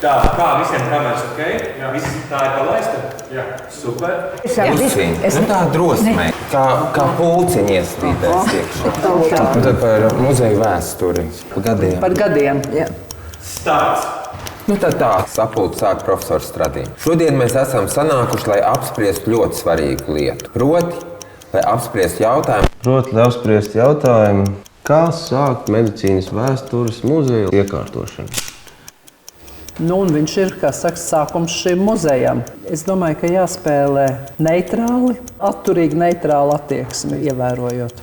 Tā, kā visiem kameras, ok? Visi tā ir palaista? Jā. Super. Tā drosmē, kā pulciņi iestrīdēs iekšā. Un tad par muzeju vēsturi. Par gadiem, jā. Starts. Tā sapulce sāk profesors Stradīns. Šodien mēs esam sanākuši, lai apspriestu ļoti svarīgu lietu. Proti, lai apspriestu jautājumu, kā sākt medicīnas vēstures muzeja iekārtošanu. Un viņš ir, kā saka, sākums šim muzejam. Es domāju, ka jāspēlē neitrāli, atturīgi neitrāli attieksmi ievērojot.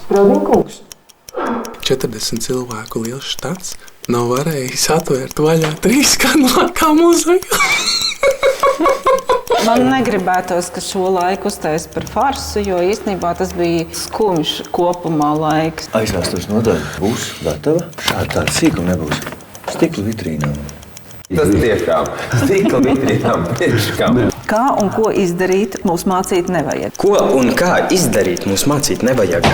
Stradīnkungs. 40 cilvēku liels štats nav varējis atvērt vaļā 3 gadu laikā muzeju. Man negribētos, ka šo laiku uztais par farsu, jo īstenībā tas bija skumjš kopumā laiks. Aizvēstures nodaļa būs gatava. Šādi tāda sīkuma nebūs. Stikla vitrīnām. Tas tiekām. Stikla vitrīnām priekškām. Kā un ko izdarīt, mūs mācīt nevajag. Ko un kā izdarīt mums mācīt nevajag?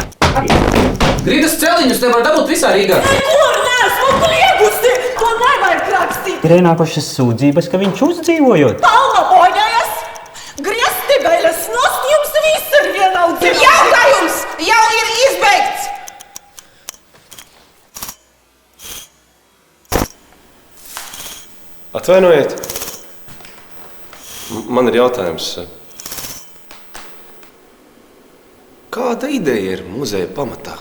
Grīdas celiņus nevar dabūt visā Rīgā. Nekur neesmu kliegusi! To nevajag rakstīt! Ir ienākušas sūdzības, ka viņš uzdzīvojot. Palma boņājas! Griezti gaļas nost, jums viss ir vienaldzīgi! Jautājums jau ir izbeigts! Atvainojiet. Man ir jautājums. Kāda ideja ir muzeja pamatā?